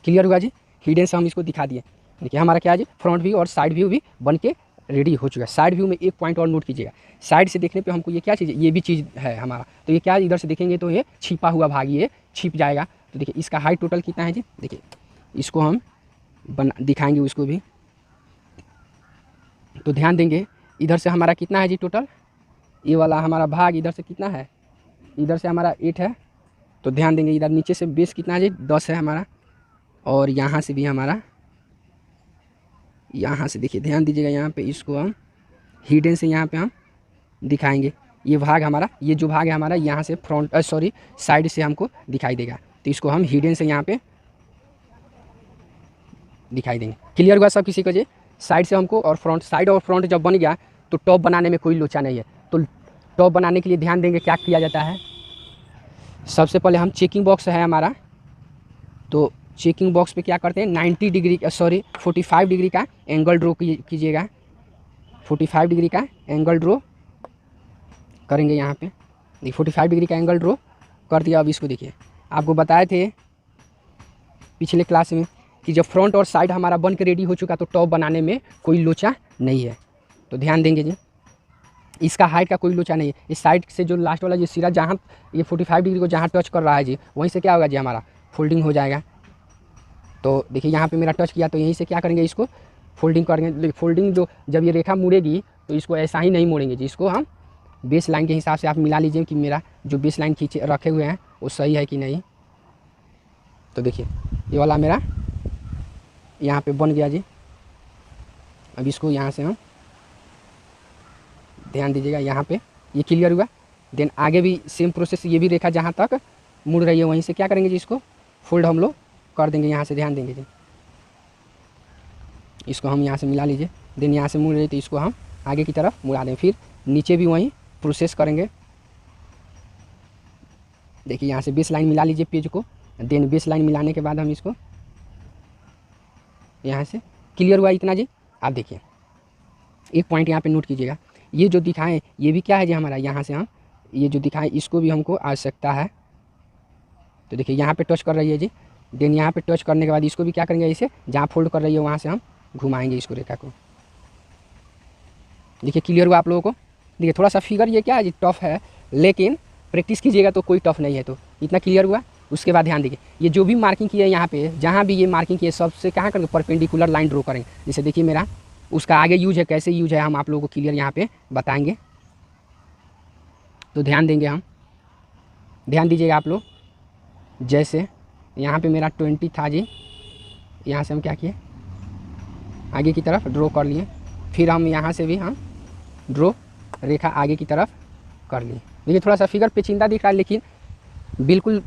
क्लियर हुआ जी, हिडन से हम इसको दिखा दिए। देखिए हमारा क्या है जी फ्रंट व्यू और साइड व्यू भी बन के रेडी हो चुका है। साइड व्यू में एक पॉइंट और नोट कीजिएगा, साइड से देखने पे हमको ये क्या चीज़ है, ये भी चीज़ है हमारा, तो ये क्या इधर से देखेंगे तो ये छिपा हुआ भाग ये छिप जाएगा। तो देखिए इसका हाइट टोटल कितना है जी, देखिए इसको हम दिखाएंगे उसको भी, तो ध्यान देंगे इधर से हमारा कितना है जी टोटल, ये वाला हमारा भाग इधर से कितना है, इधर से हमारा 8 है, तो ध्यान देंगे इधर नीचे से बेस कितना है जी 10 है हमारा, और यहाँ से भी हमारा, यहाँ से देखिए ध्यान दीजिएगा, यहाँ पे इसको हम हिडन से यहाँ पे हम दिखाएंगे। ये भाग हमारा, ये जो भाग है हमारा यहाँ से फ्रंट सॉरी साइड से हमको दिखाई देगा, तो इसको हम हिडन से यहाँ पे दिखाई देंगे। क्लियर हुआ सब किसी को जी, साइड से हमको और फ्रंट, साइड और फ्रंट जब बन गया तो टॉप बनाने में कोई लोचा नहीं है। तो टॉप बनाने के लिए ध्यान देंगे क्या किया जाता है, सबसे पहले हम चेकिंग बॉक्स है हमारा, तो चेकिंग बॉक्स पे क्या करते हैं 90 डिग्री सॉरी 45 डिग्री का एंगल ड्रॉ कीजिएगा, 45 डिग्री का एंगल ड्रॉ करेंगे। यहाँ पे देखिए 45 डिग्री का एंगल ड्रॉ कर दिया। अब इसको देखिए, आपको बताए थे पिछले क्लास में कि जब फ्रंट और साइड हमारा बन के रेडी हो चुका तो टॉप बनाने में कोई लोचा नहीं है। तो ध्यान देंगे जी, इसका हाइट का कोई लोचा नहीं है। इस साइड से जो लास्ट वाला जो सिरा जहाँ ये 45 डिग्री को जहाँ टच कर रहा है जी, वहीं से क्या होगा जी हमारा फोल्डिंग हो जाएगा। तो देखिए यहाँ पे मेरा टच किया, तो यहीं से क्या करेंगे इसको फोल्डिंग करेंगे। फोल्डिंग जो जब ये रेखा मुड़ेगी तो इसको ऐसा ही नहीं मोड़ेंगे जी, इसको हम बेस लाइन के हिसाब से आप मिला लीजिए कि मेरा जो बेस लाइन खींचे रखे हुए हैं वो सही है कि नहीं। तो देखिए ये वाला मेरा यहाँ पे बन गया जी। अब इसको यहाँ से हम ध्यान दीजिएगा, यहाँ पे ये क्लियर हुआ। देन आगे भी सेम प्रोसेस, ये भी रेखा जहाँ तक मुड़ रही है वहीं से क्या करेंगे जी इसको फोल्ड हम लोग कर देंगे। यहाँ से ध्यान देंगे जी, इसको हम यहाँ से मिला लीजिए। देन यहाँ से मुड़ रही तो इसको हम आगे की तरफ मुड़ा दें, फिर नीचे भी वहीं प्रोसेस करेंगे। देखिए यहाँ से बेस लाइन मिला लीजिए पेज को। देन बेस लाइन मिलाने के बाद हम इसको यहाँ से क्लियर हुआ इतना जी। आप देखिए एक पॉइंट यहाँ पे नोट कीजिएगा, ये जो दिखाएं ये भी क्या है जी हमारा, यहाँ से हम ये जो दिखाएं इसको भी हमको आवश्यकता है। तो देखिए यहाँ पे टच कर रही है जी। देन यहाँ पे टच करने के बाद इसको भी क्या करेंगे, इसे जहाँ फोल्ड कर रही है वहाँ से हम घुमाएंगे इसको रेखा को। देखिए क्लियर हुआ आप लोगों को। देखिए थोड़ा सा फिगर ये क्या है जी टफ है, लेकिन प्रैक्टिस कीजिएगा तो कोई टफ नहीं है। तो इतना क्लियर हुआ। उसके बाद ध्यान दीजिए, ये जो भी मार्किंग की है यहाँ पे, जहाँ भी ये मार्किंग की है सबसे कहाँ करेंगे परपेंडिकुलर लाइन ड्रॉ करेंगे। जैसे देखिए मेरा उसका आगे यूज है, कैसे यूज है हम आप लोगों को क्लियर यहाँ पे बताएंगे। तो ध्यान देंगे हम, ध्यान दीजिएगा आप लोग। जैसे यहाँ पे मेरा 20 था जी, यहाँ से हम क्या किए आगे की तरफ ड्रॉ कर लिए, फिर हम यहाँ से भी हम ड्रॉ रेखा आगे की तरफ कर लिए। देखिए थोड़ा सा फिगर पेचीदा दिख रहा है, लेकिन बिल्कुल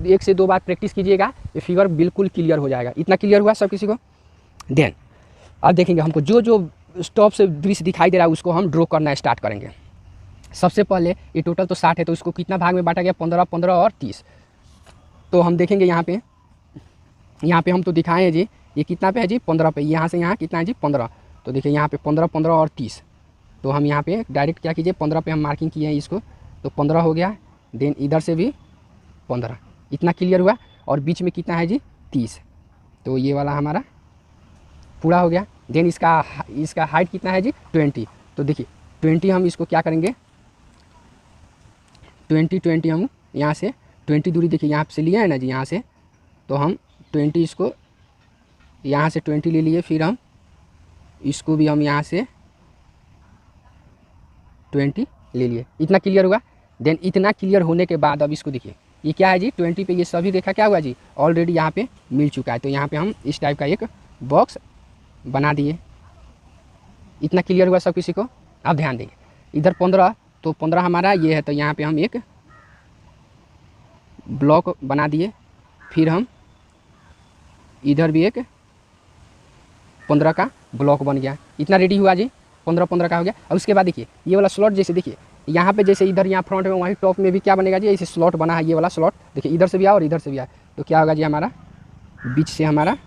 1 से 2 बार प्रैक्टिस कीजिएगा, ये फिगर बिल्कुल क्लियर हो जाएगा। इतना क्लियर हुआ सब किसी को। देन अब देखेंगे हमको जो जो स्टॉप से दृश्य दिखाई दे रहा है उसको हम ड्रॉ करना स्टार्ट करेंगे। सबसे पहले ये टोटल तो 60 है, तो इसको कितना भाग में बांटा गया 15, 15 और 30। तो हम देखेंगे यहाँ पे हम तो दिखाए हैं जी, ये कितना पे है जी 15 पे, यहाँ से यहाँ कितना है जी 15। तो देखिए यहाँ पे 15, 15 और 30। तो हम यहाँ पे डायरेक्ट क्या कीजिए 15 पे हम मार्किंग किए हैं इसको, तो 15 हो गया। देन इधर से भी 15, इतना क्लियर हुआ। और बीच में कितना है जी 30, तो ये वाला हमारा पूरा हो गया। देन इसका हाइट कितना है जी 20। तो देखिए 20 हम इसको क्या करेंगे, 20 हम यहाँ से 20 दूरी देखिए यहाँ से लिया है ना जी, यहाँ से तो हम 20 इसको यहाँ से 20 ले लिए, फिर हम इसको भी हम यहाँ से 20 ले लिए। इतना क्लियर हुआ। देन इतना क्लियर होने के बाद अब इसको देखिए, ये क्या है जी 20 पे ये सभी रेखा क्या हुआ जी ऑलरेडी यहाँ पे मिल चुका है। तो यहाँ पे हम इस टाइप का एक बॉक्स बना दिए। इतना क्लियर हुआ सब किसी को। अब ध्यान देंगे इधर 15, तो 15 हमारा ये है, तो यहाँ पे हम एक ब्लॉक बना दिए। फिर हम इधर भी एक 15 का ब्लॉक बन गया। इतना रेडी हुआ जी, 15 का हो गया। और उसके बाद देखिए ये वाला स्लॉट जैसे देखिए यहाँ पे जैसे इधर यहाँ फ्रंट में वहीं टॉप में भी क्या बनेगा जी, ऐसे स्लॉट बना है। ये वाला स्लॉट देखिए इधर से भी आया और इधर से भी आया, तो क्या होगा जी हमारा बीच से हमारा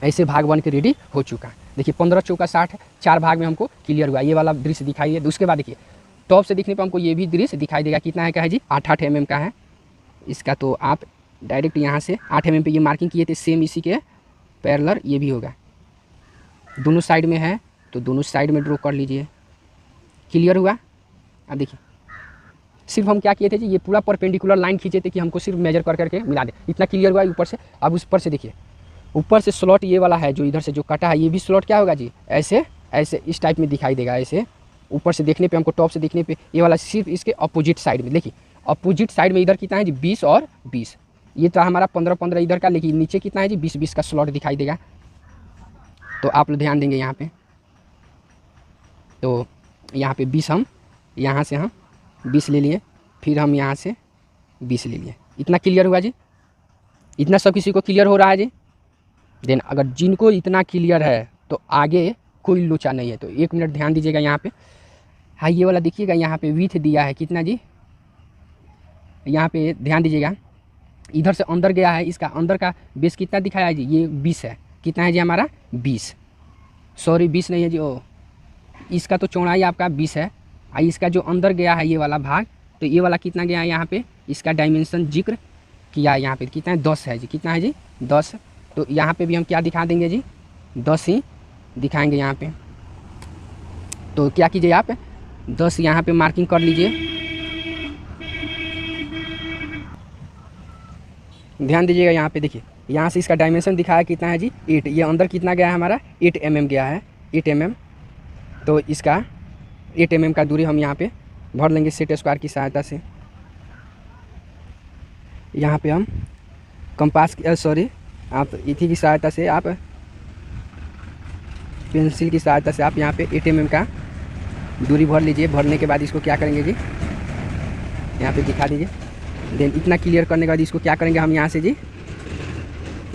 ऐसे भाग बन के रेडी हो चुका है। देखिए 15 चौका 60, 4 भाग में हमको क्लियर हुआ। ये वाला दृश्य दिखाई दे। उसके बाद देखिए टॉप से दिखने पर हमको ये भी दृश्य दिखाई देगा। कितना है, क्या है जी 8 mm का है इसका। तो आप डायरेक्ट यहाँ से 8 mm पे ये मार्किंग किए थे, सेम इसी के पैरेलल ये भी होगा। दोनों साइड में है तो दोनों साइड में ड्रॉ कर लीजिए। क्लियर हुआ। अब देखिए सिर्फ हम क्या किए थे जी, ये पूरा परपेंडिकुलर लाइन खींचे थे कि हमको सिर्फ मेजर कर करके मिला दे। इतना क्लियर हुआ ऊपर से। अब उस पर से देखिए ऊपर से स्लॉट ये वाला है जो इधर से जो कटा है, ये भी स्लॉट क्या होगा जी ऐसे ऐसे इस टाइप में दिखाई देगा। ऐसे ऊपर से देखने पे हमको, टॉप से देखने पे ये वाला सिर्फ इसके अपोजिट साइड में देखिए, अपोजिट साइड में इधर कितना है जी 20 और 20। ये तो हमारा 15 इधर का, लेकिन नीचे कितना है जी 20 का स्लॉट दिखाई देगा। तो आप लोग ध्यान देंगे यहाँ पे। तो यहाँ पे 20 हम यहाँ से हम 20 ले लिए, फिर हम यहाँ से 20 ले लिए। इतना क्लियर हुआ जी। इतना सब किसी को क्लियर हो रहा है जी। देन अगर जिनको इतना क्लियर है तो आगे कोई लोचा नहीं है। तो 1 मिनट ध्यान दीजिएगा यहाँ पे। हाँ ये वाला देखिएगा यहाँ पे विथ दिया है कितना जी, यहाँ पे ध्यान दीजिएगा इधर से अंदर गया है, इसका अंदर का बेस कितना दिखाया है जी, ये 20 है। कितना है जी हमारा 20, सॉरी 20 नहीं है जी, ओ इसका तो चौड़ाई आपका 20 है। इसका जो अंदर गया है ये वाला भाग, तो ये वाला कितना गया है यहाँ पे, इसका डायमेंशन जिक्र किया है यहाँ पे कितना है 10 है जी। कितना है जी 10। तो यहाँ पे भी हम क्या दिखा देंगे जी 10 ही दिखाएंगे यहाँ पे। तो क्या कीजिए आप 10 यहाँ पे मार्किंग कर लीजिए। ध्यान दीजिएगा यहाँ पे देखिए, यहाँ से इसका डायमेंशन दिखाया कितना है जी 8। ये अंदर कितना गया है हमारा 8 mm गया है, 8 mm। तो इसका 8 mm का दूरी हम यहाँ पे भर लेंगे सेट स्क्वायर की सहायता से। यहाँ पे हम कंपास की सॉरी आप इथी की सहायता से, आप पेंसिल की सहायता से आप यहाँ पे 8 mm का दूरी भर लीजिए। भरने के बाद इसको क्या करेंगे जी यहाँ पे दिखा दीजिए। देन इतना क्लियर करने के बाद इसको क्या करेंगे हम यहाँ से जी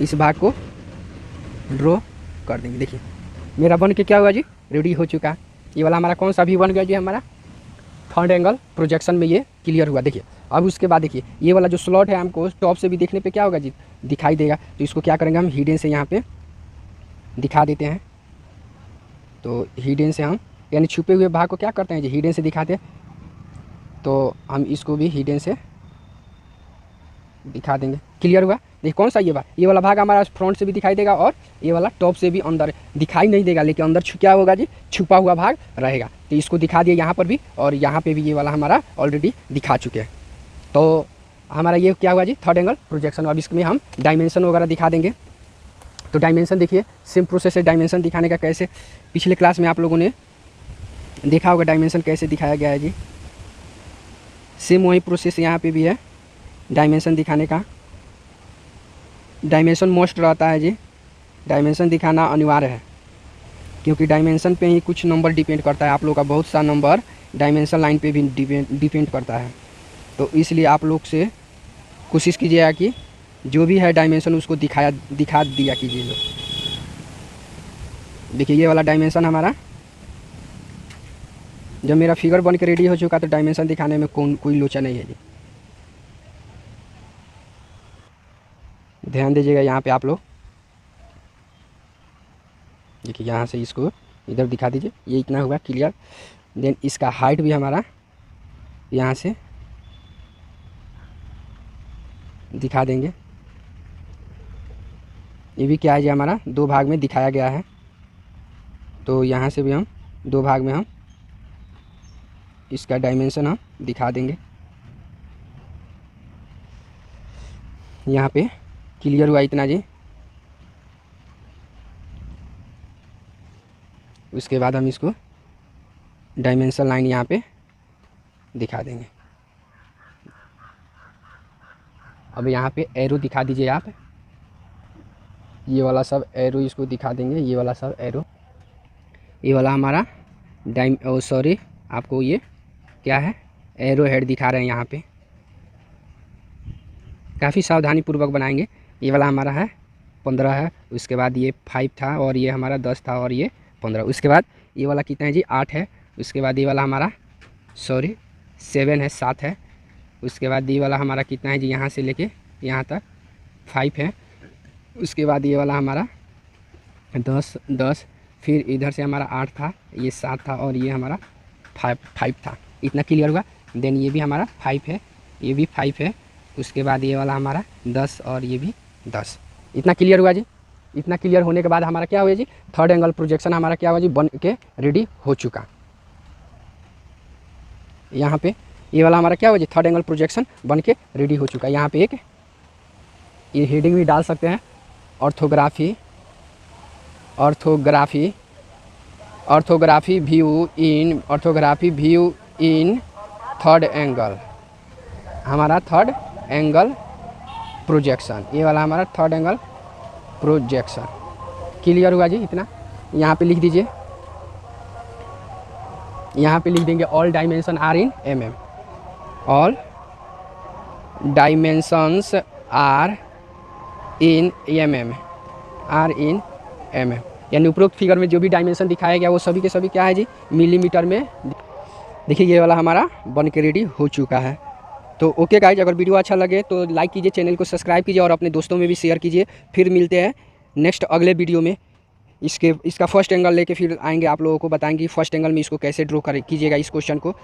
इस भाग को ड्रॉ कर देंगे। देखिए मेरा बन के क्या हुआ जी रेडी हो चुका। ये वाला हमारा कौन सा भी बन गया जी हमारा थर्ड एंगल प्रोजेक्शन में ये क्लियर हुआ। देखिए अब उसके बाद देखिए ये वाला जो स्लॉट है हमको टॉप से भी देखने पे क्या होगा जी दिखाई देगा। तो इसको क्या करेंगे हम हिडन से यहाँ पे दिखा देते हैं। तो हिडन से हम यानी छुपे हुए भाग को क्या करते हैं जी हिडन से दिखाते हैं। तो हम इसको भी हिडन से दिखा देंगे। क्लियर हुआ। देखिए कौन सा ये वाला भाग हमारा फ्रंट से भी दिखाई देगा और ये वाला टॉप से भी अंदर दिखाई नहीं देगा, लेकिन अंदर क्या होगा जी छुपा हुआ भाग रहेगा। तो इसको दिखा दिया यहाँ पर भी और यहाँ पे भी ये वाला हमारा ऑलरेडी दिखा चुके हैं। तो हमारा ये क्या हुआ जी थर्ड एंगल प्रोजेक्शन। अब इसमें हम डायमेंशन वगैरह दिखा देंगे। तो डायमेंशन देखिए सेम प्रोसेस है डायमेंशन दिखाने का। कैसे पिछले क्लास में आप लोगों ने देखा होगा डायमेंशन कैसे दिखाया गया है जी, सेम वही प्रोसेस यहाँ पे भी है डायमेंशन दिखाने का। डायमेंशन मोस्ट रहता है जी, डायमेंशन दिखाना अनिवार्य है क्योंकि डायमेंशन पे ही कुछ नंबर डिपेंड करता है। आप लोग का बहुत सा नंबर डायमेंशन लाइन पे भी डिपेंड करता है। तो इसलिए आप लोग से कोशिश कीजिएगा कि जो भी है डायमेंशन उसको दिखा दिया कीजिए लोग। देखिए ये वाला डायमेंशन हमारा जब मेरा फिगर बन के रेडी हो चुका तो डायमेंशन दिखाने में कोई लोचा नहीं है जी। ध्यान दीजिएगा यहाँ पे आप लोग। देखिए यहाँ से इसको इधर दिखा दीजिए, ये इतना हुआ क्लियर। देन इसका हाइट भी हमारा यहाँ से दिखा देंगे। ये भी क्या है जी हमारा 2 भाग में दिखाया गया है। तो यहाँ से भी हम 2 भाग में हम इसका डायमेंशन हम दिखा देंगे। यहाँ पे क्लियर हुआ इतना जी। उसके बाद हम इसको डायमेंशन लाइन यहाँ पे दिखा देंगे। अब यहाँ पे एरो दिखा दीजिए आप, ये वाला सब एरो इसको दिखा देंगे, ये वाला सब एरो। ये वाला हमारा सॉरी आपको ये क्या है, एरो हेड दिखा रहे हैं यहाँ पे। काफ़ी सावधानी पूर्वक बनाएंगे। ये वाला हमारा है 15 है, उसके बाद ये 5 था और ये हमारा 10 था और ये 15। उसके बाद ये वाला कितना है जी 8 है। उसके बाद ये वाला हमारा 7 है, 7 है। उसके बाद ये वाला हमारा कितना है जी, यहाँ से लेके यहाँ तक 5 है। उसके बाद ये वाला हमारा 10, फिर इधर से हमारा 8 था, ये 7 था और ये हमारा 5 था। इतना क्लियर हुआ। देन ये भी हमारा 5 है, ये भी 5 है। उसके बाद ये वाला हमारा 10 और ये भी 10। इतना क्लियर हुआ जी। इतना क्लियर होने के बाद हमारा क्या हुआ जी, थर्ड एंगल प्रोजेक्शन हमारा क्या हुआ जी, बन के रेडी हो चुका। यहाँ पे ये वाला हमारा क्या हुआ जी, थर्ड एंगल प्रोजेक्शन बन के रेडी हो चुका है। यहाँ पे एक ये हेडिंग भी डाल सकते हैं, orthography view in third angle, हमारा थर्ड एंगल प्रोजेक्शन। ये वाला हमारा थर्ड एंगल प्रोजेक्शन क्लियर हुआ जी। इतना यहाँ पे लिख दीजिए, यहाँ पे लिख देंगे all dimension are in mm, all dimensions are in mm, यानी उपरोक्त फिगर में जो भी डायमेंशन दिखाया गया वो सभी के सभी क्या है जी, मिलीमीटर में। देखिए ये वाला हमारा बन के रेडी हो चुका है। तो ओके गाइज, अगर वीडियो अच्छा लगे तो लाइक कीजिए, चैनल को सब्सक्राइब कीजिए और अपने दोस्तों में भी शेयर कीजिए। फिर मिलते हैं नेक्स्ट अगले वीडियो में। इसका फर्स्ट एंगल लेके फिर आएंगे, आप लोगों को बताएंगे फर्स्ट एंगल में इसको कैसे ड्रॉ कीजिएगा इस क्वेश्चन को।